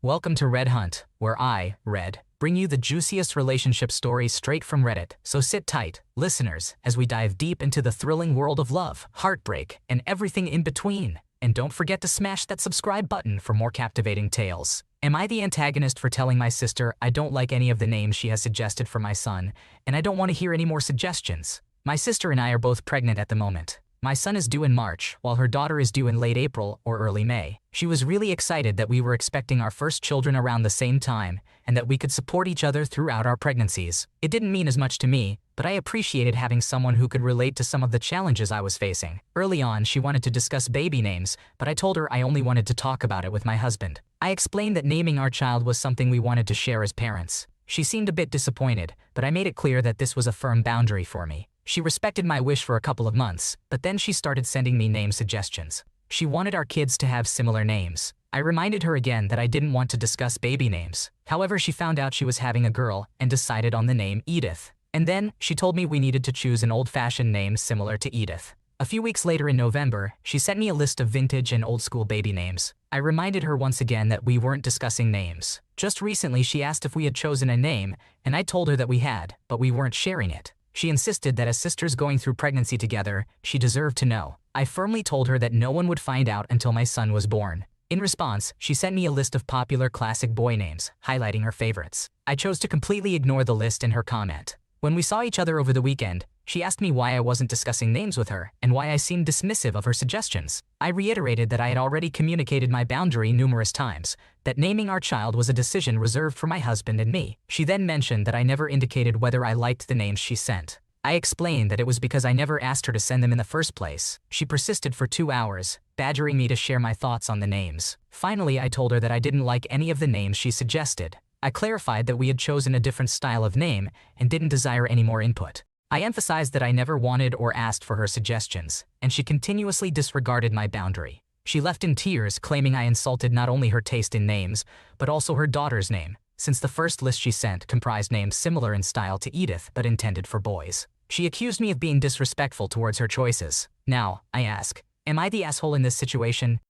Welcome to Red Hunt, where I, Red, bring you the juiciest relationship stories straight from Reddit. So sit tight, listeners, as we dive deep into the thrilling world of love, heartbreak, and everything in between. And don't forget to smash that subscribe button for more captivating tales. Am I the antagonist for telling my sister I don't like any of the names she has suggested for my son, and I don't want to hear any more suggestions? My sister and I are both pregnant at the moment. My son is due in March, while her daughter is due in late April or early May. She was really excited that we were expecting our first children around the same time, and that we could support each other throughout our pregnancies. It didn't mean as much to me, but I appreciated having someone who could relate to some of the challenges I was facing. Early on, she wanted to discuss baby names, but I told her I only wanted to talk about it with my husband. I explained that naming our child was something we wanted to share as parents. She seemed a bit disappointed, but I made it clear that this was a firm boundary for me. She respected my wish for a couple of months, but then she started sending me name suggestions. She wanted our kids to have similar names. I reminded her again that I didn't want to discuss baby names. However, she found out she was having a girl and decided on the name Edith. And then, she told me we needed to choose an old-fashioned name similar to Edith. A few weeks later in November, she sent me a list of vintage and old-school baby names. I reminded her once again that we weren't discussing names. Just recently, she asked if we had chosen a name, and I told her that we had, but we weren't sharing it. She insisted that as sisters going through pregnancy together, she deserved to know. I firmly told her that no one would find out until my son was born. In response, she sent me a list of popular classic boy names, highlighting her favorites. I chose to completely ignore the list in her comment. When we saw each other over the weekend, she asked me why I wasn't discussing names with her and why I seemed dismissive of her suggestions. I reiterated that I had already communicated my boundary numerous times, that naming our child was a decision reserved for my husband and me. She then mentioned that I never indicated whether I liked the names she sent. I explained that it was because I never asked her to send them in the first place. She persisted for 2 hours, badgering me to share my thoughts on the names. Finally, I told her that I didn't like any of the names she suggested. I clarified that we had chosen a different style of name and didn't desire any more input. I emphasized that I never wanted or asked for her suggestions, and she continuously disregarded my boundary. She left in tears, claiming I insulted not only her taste in names, but also her daughter's name, since the first list she sent comprised names similar in style to Edith but intended for boys. She accused me of being disrespectful towards her choices. Now, I ask, am I the asshole in this situation?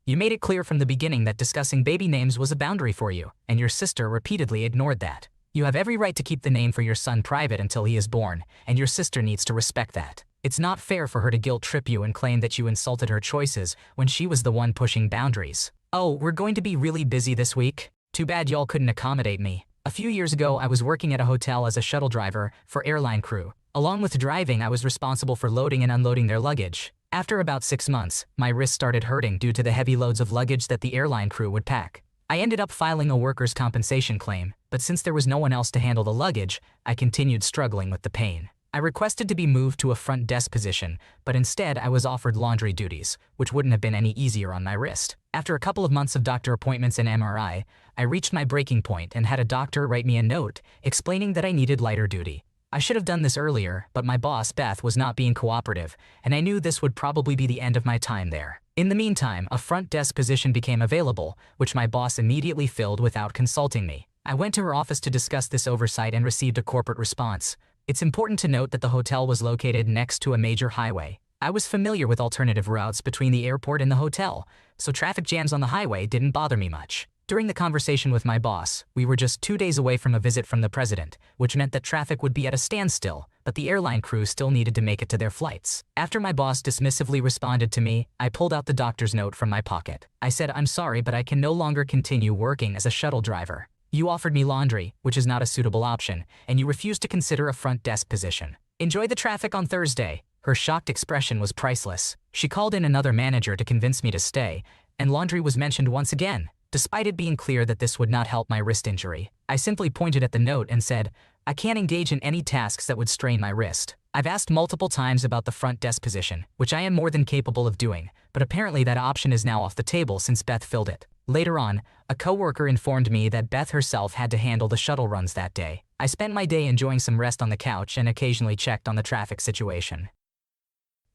You made it clear from the beginning that discussing baby names was a boundary for you, and your sister repeatedly ignored that. You have every right to keep the name for your son private until he is born, and your sister needs to respect that. It's not fair for her to guilt-trip you and claim that you insulted her choices when she was the one pushing boundaries. Oh, we're going to be really busy this week? Too bad y'all couldn't accommodate me. A few years ago, I was working at a hotel as a shuttle driver for airline crew. Along with driving, I was responsible for loading and unloading their luggage. After about 6 months, my wrist started hurting due to the heavy loads of luggage that the airline crew would pack. I ended up filing a workers' compensation claim, but since there was no one else to handle the luggage, I continued struggling with the pain. I requested to be moved to a front desk position, but instead I was offered laundry duties, which wouldn't have been any easier on my wrist. After a couple of months of doctor appointments and MRI, I reached my breaking point and had a doctor write me a note explaining that I needed lighter duty. I should have done this earlier, but my boss, Beth, was not being cooperative, and I knew this would probably be the end of my time there. In the meantime, a front desk position became available, which my boss immediately filled without consulting me. I went to her office to discuss this oversight and received a corporate response. It's important to note that the hotel was located next to a major highway. I was familiar with alternative routes between the airport and the hotel, so traffic jams on the highway didn't bother me much. During the conversation with my boss, we were just 2 days away from a visit from the president, which meant that traffic would be at a standstill, but the airline crew still needed to make it to their flights. After my boss dismissively responded to me, I pulled out the doctor's note from my pocket. I said, "I'm sorry, but I can no longer continue working as a shuttle driver. You offered me laundry, which is not a suitable option, and you refused to consider a front desk position. Enjoy the traffic on Thursday." Her shocked expression was priceless. She called in another manager to convince me to stay, and laundry was mentioned once again. Despite it being clear that this would not help my wrist injury, I simply pointed at the note and said, "I can't engage in any tasks that would strain my wrist." I've asked multiple times about the front desk position, which I am more than capable of doing, but apparently that option is now off the table since Beth filled it. Later on, a coworker informed me that Beth herself had to handle the shuttle runs that day. I spent my day enjoying some rest on the couch and occasionally checked on the traffic situation.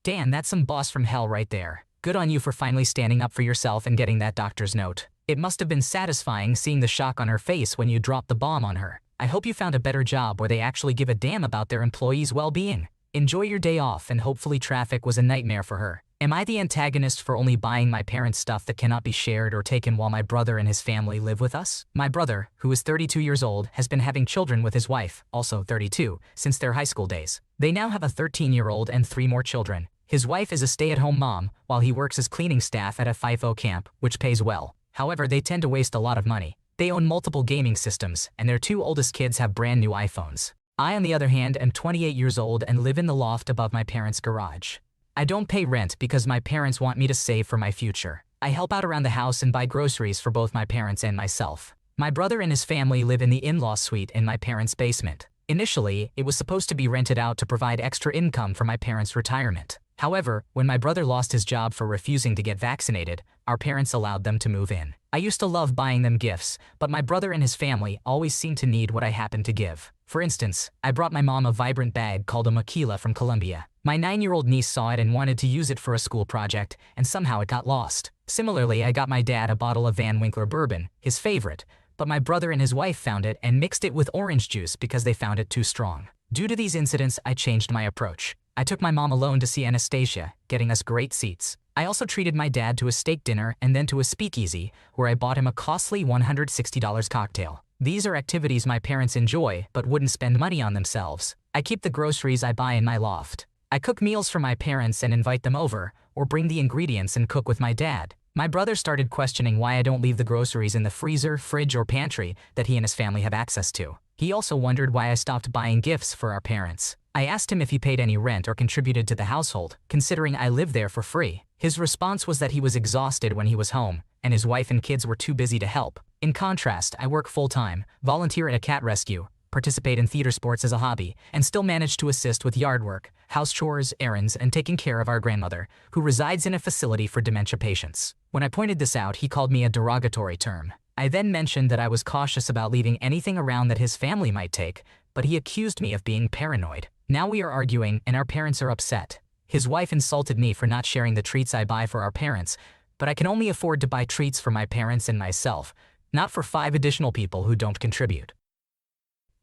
Damn, that's some boss from hell right there. Good on you for finally standing up for yourself and getting that doctor's note. It must have been satisfying seeing the shock on her face when you dropped the bomb on her. I hope you found a better job where they actually give a damn about their employees' well-being. Enjoy your day off, and hopefully traffic was a nightmare for her. Am I the antagonist for only buying my parents stuff that cannot be shared or taken while my brother and his family live with us? My brother, who is 32 years old, has been having children with his wife, also 32, since their high school days. They now have a 13-year-old and 3 more children. His wife is a stay-at-home mom, while he works as cleaning staff at a FIFO camp, which pays well. However, they tend to waste a lot of money. They own multiple gaming systems, and their 2 oldest kids have brand new iPhones. I, on the other hand, am 28 years old and live in the loft above my parents' garage. I don't pay rent because my parents want me to save for my future. I help out around the house and buy groceries for both my parents and myself. My brother and his family live in the in-law suite in my parents' basement. Initially, it was supposed to be rented out to provide extra income for my parents' retirement. However, when my brother lost his job for refusing to get vaccinated, our parents allowed them to move in. I used to love buying them gifts, but my brother and his family always seemed to need what I happened to give. For instance, I brought my mom a vibrant bag called a maquila from Colombia. My 9-year-old niece saw it and wanted to use it for a school project, and somehow it got lost. Similarly, I got my dad a bottle of Van Winkler bourbon, his favorite, but my brother and his wife found it and mixed it with orange juice because they found it too strong. Due to these incidents, I changed my approach. I took my mom alone to see Anastasia, getting us great seats. I also treated my dad to a steak dinner and then to a speakeasy, where I bought him a costly $160 cocktail. These are activities my parents enjoy, but wouldn't spend money on themselves. I keep the groceries I buy in my loft. I cook meals for my parents and invite them over, or bring the ingredients and cook with my dad. My brother started questioning why I don't leave the groceries in the freezer, fridge, or pantry that he and his family have access to. He also wondered why I stopped buying gifts for our parents. I asked him if he paid any rent or contributed to the household, considering I lived there for free. His response was that he was exhausted when he was home, and his wife and kids were too busy to help. In contrast, I work full-time, volunteer at a cat rescue, participate in theater sports as a hobby, and still manage to assist with yard work, house chores, errands, and taking care of our grandmother, who resides in a facility for dementia patients. When I pointed this out, he called me a derogatory term. I then mentioned that I was cautious about leaving anything around that his family might take, but he accused me of being paranoid. Now we are arguing, and our parents are upset. His wife insulted me for not sharing the treats I buy for our parents, but I can only afford to buy treats for my parents and myself, not for 5 additional people who don't contribute.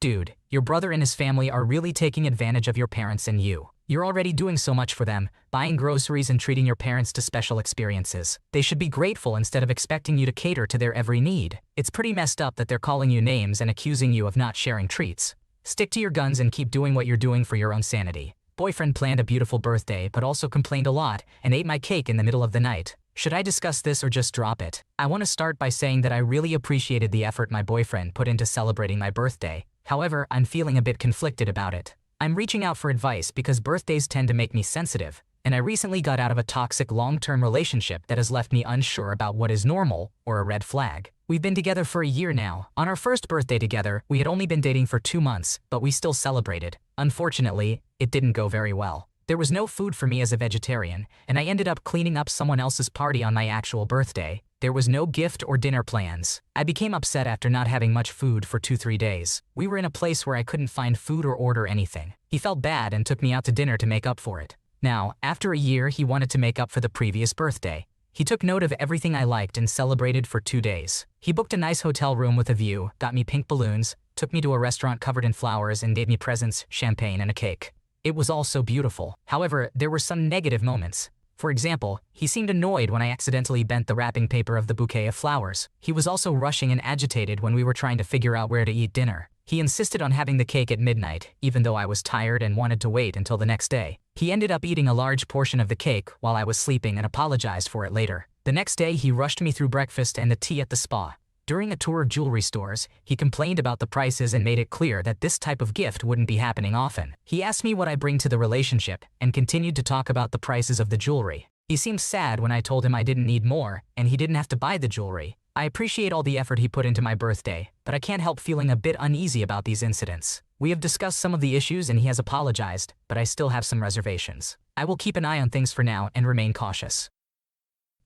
Dude, your brother and his family are really taking advantage of your parents and you. You're already doing so much for them, buying groceries and treating your parents to special experiences. They should be grateful instead of expecting you to cater to their every need. It's pretty messed up that they're calling you names and accusing you of not sharing treats. Stick to your guns and keep doing what you're doing for your own sanity. Boyfriend planned a beautiful birthday but also complained a lot and ate my cake in the middle of the night. Should I discuss this or just drop it? I want to start by saying that I really appreciated the effort my boyfriend put into celebrating my birthday. However, I'm feeling a bit conflicted about it. I'm reaching out for advice because birthdays tend to make me sensitive, and I recently got out of a toxic long-term relationship that has left me unsure about what is normal or a red flag. We've been together for a year now. On our first birthday together, we had only been dating for 2 months, but we still celebrated. Unfortunately, it didn't go very well. There was no food for me as a vegetarian, and I ended up cleaning up someone else's party on my actual birthday. There was no gift or dinner plans. I became upset after not having much food for 2-3 days. We were in a place where I couldn't find food or order anything. He felt bad and took me out to dinner to make up for it. Now, after a year, he wanted to make up for the previous birthday. He took note of everything I liked and celebrated for 2 days. He booked a nice hotel room with a view, got me pink balloons, took me to a restaurant covered in flowers, and gave me presents, champagne, and a cake. It was all so beautiful. However, there were some negative moments. For example, he seemed annoyed when I accidentally bent the wrapping paper of the bouquet of flowers. He was also rushing and agitated when we were trying to figure out where to eat dinner. He insisted on having the cake at midnight, even though I was tired and wanted to wait until the next day. He ended up eating a large portion of the cake while I was sleeping and apologized for it later. The next day, he rushed me through breakfast and the tea at the spa. During a tour of jewelry stores, he complained about the prices and made it clear that this type of gift wouldn't be happening often. He asked me what I bring to the relationship and continued to talk about the prices of the jewelry. He seemed sad when I told him I didn't need more and he didn't have to buy the jewelry. I appreciate all the effort he put into my birthday, but I can't help feeling a bit uneasy about these incidents. We have discussed some of the issues and he has apologized, but I still have some reservations. I will keep an eye on things for now and remain cautious.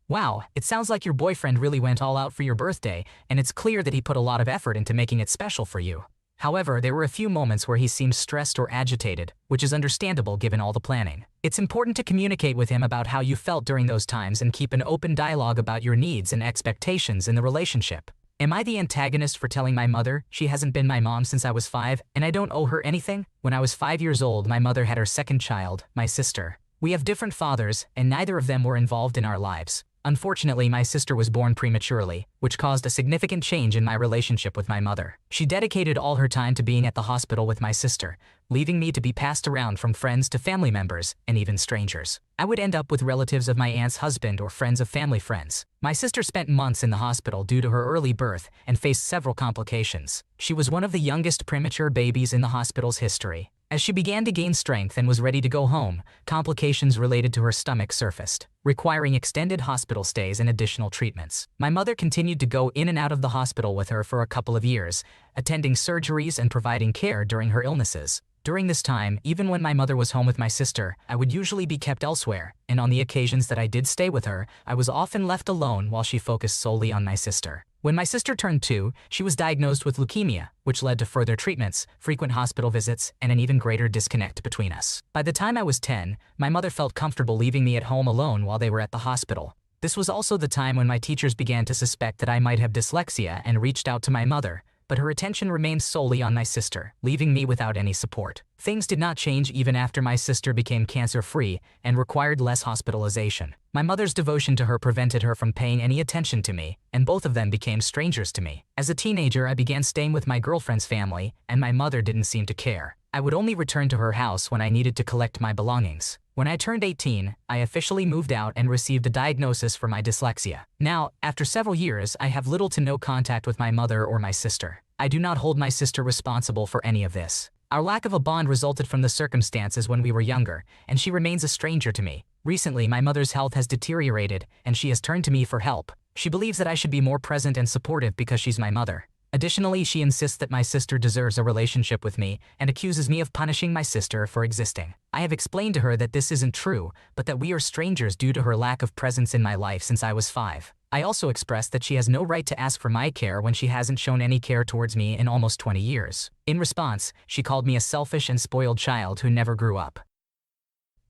Wow, it sounds like your boyfriend really went all out for your birthday, and it's clear that he put a lot of effort into making it special for you. However, there were a few moments where he seemed stressed or agitated, which is understandable given all the planning. It's important to communicate with him about how you felt during those times and keep an open dialogue about your needs and expectations in the relationship. Am I the antagonist for telling my mother she hasn't been my mom since I was 5 and I don't owe her anything? When I was 5 years old, my mother had her second child, my sister. We have different fathers, and neither of them were involved in our lives. Unfortunately, my sister was born prematurely, which caused a significant change in my relationship with my mother. She dedicated all her time to being at the hospital with my sister, leaving me to be passed around from friends to family members, and even strangers. I would end up with relatives of my aunt's husband or friends of family friends. My sister spent months in the hospital due to her early birth and faced several complications. She was one of the youngest premature babies in the hospital's history. As she began to gain strength and was ready to go home, complications related to her stomach surfaced, requiring extended hospital stays and additional treatments. My mother continued to go in and out of the hospital with her for a couple of years, attending surgeries and providing care during her illnesses. During this time, even when my mother was home with my sister, I would usually be kept elsewhere, and on the occasions that I did stay with her, I was often left alone while she focused solely on my sister. When my sister turned 2, she was diagnosed with leukemia, which led to further treatments, frequent hospital visits, and an even greater disconnect between us. By the time I was 10, my mother felt comfortable leaving me at home alone while they were at the hospital. This was also the time when my teachers began to suspect that I might have dyslexia and reached out to my mother, but her attention remained solely on my sister, leaving me without any support. Things did not change even after my sister became cancer-free and required less hospitalization. My mother's devotion to her prevented her from paying any attention to me, and both of them became strangers to me. As a teenager, I began staying with my girlfriend's family, and my mother didn't seem to care. I would only return to her house when I needed to collect my belongings. When I turned 18, I officially moved out and received a diagnosis for my dyslexia. Now, after several years, I have little to no contact with my mother or my sister. I do not hold my sister responsible for any of this. Our lack of a bond resulted from the circumstances when we were younger, and she remains a stranger to me. Recently, my mother's health has deteriorated, and she has turned to me for help. She believes that I should be more present and supportive because she's my mother. Additionally, she insists that my sister deserves a relationship with me and accuses me of punishing my sister for existing. I have explained to her that this isn't true, but that we are strangers due to her lack of presence in my life since I was 5. I also expressed that she has no right to ask for my care when she hasn't shown any care towards me in almost 20 years. In response, she called me a selfish and spoiled child who never grew up.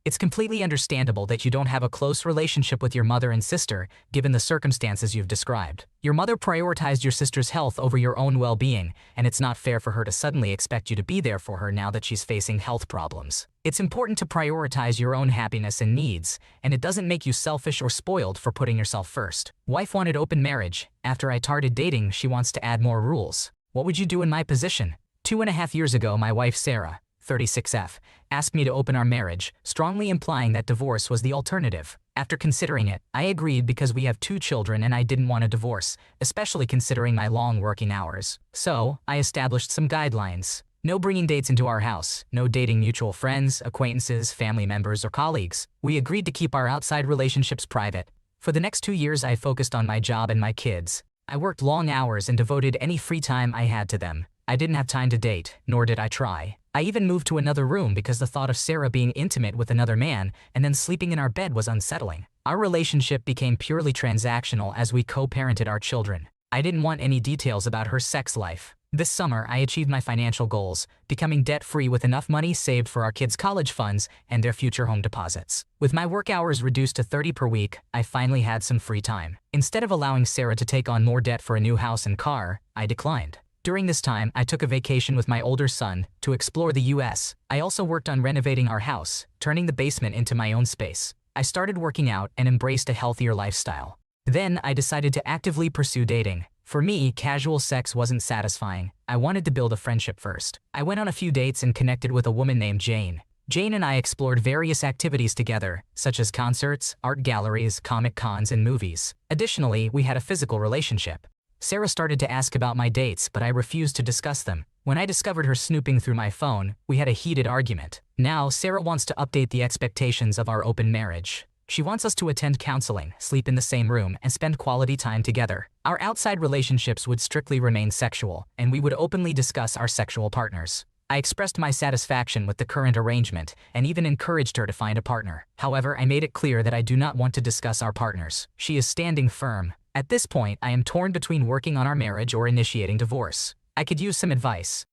It's completely understandable that you don't have a close relationship with your mother and sister, given the circumstances you've described. Your mother prioritized your sister's health over your own well-being, and it's not fair for her to suddenly expect you to be there for her now that she's facing health problems. It's important to prioritize your own happiness and needs, and it doesn't make you selfish or spoiled for putting yourself first. Wife wanted open marriage. After I started dating, she wants to add more rules. What would you do in my position? 2.5 years ago, my wife Sarah, 36F, asked me to open our marriage, strongly implying that divorce was the alternative. After considering it, I agreed because we have 2 children and I didn't want a divorce, especially considering my long working hours. So, I established some guidelines. No bringing dates into our house, no dating mutual friends, acquaintances, family members, or colleagues. We agreed to keep our outside relationships private. For the next 2 years, I focused on my job and my kids. I worked long hours and devoted any free time I had to them. I didn't have time to date, nor did I try. I even moved to another room because the thought of Sarah being intimate with another man and then sleeping in our bed was unsettling. Our relationship became purely transactional as we co-parented our children. I didn't want any details about her sex life. This summer, I achieved my financial goals, becoming debt-free with enough money saved for our kids' college funds and their future home deposits. With my work hours reduced to 30 per week, I finally had some free time. Instead of allowing Sarah to take on more debt for a new house and car, I declined. During this time, I took a vacation with my older son to explore the US. I also worked on renovating our house, turning the basement into my own space. I started working out and embraced a healthier lifestyle. Then I decided to actively pursue dating. For me, casual sex wasn't satisfying. I wanted to build a friendship first. I went on a few dates and connected with a woman named Jane. Jane and I explored various activities together, such as concerts, art galleries, comic cons, and movies. Additionally, we had a physical relationship. Sarah started to ask about my dates, but I refused to discuss them. When I discovered her snooping through my phone, we had a heated argument. Now, Sarah wants to update the expectations of our open marriage. She wants us to attend counseling, sleep in the same room, and spend quality time together. Our outside relationships would strictly remain sexual, and we would openly discuss our sexual partners. I expressed my satisfaction with the current arrangement and even encouraged her to find a partner. However, I made it clear that I do not want to discuss our partners. She is standing firm. At this point, I am torn between working on our marriage or initiating divorce. I could use some advice.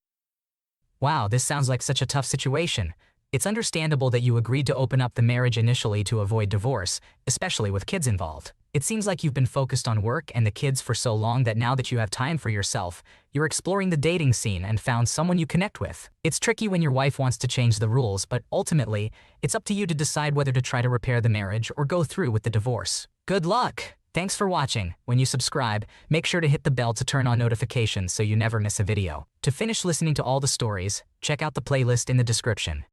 Wow, this sounds like such a tough situation. It's understandable that you agreed to open up the marriage initially to avoid divorce, especially with kids involved. It seems like you've been focused on work and the kids for so long that now that you have time for yourself, you're exploring the dating scene and found someone you connect with. It's tricky when your wife wants to change the rules, but ultimately, it's up to you to decide whether to try to repair the marriage or go through with the divorce. Good luck! Thanks for watching. When you subscribe, make sure to hit the bell to turn on notifications so you never miss a video. To finish listening to all the stories, check out the playlist in the description.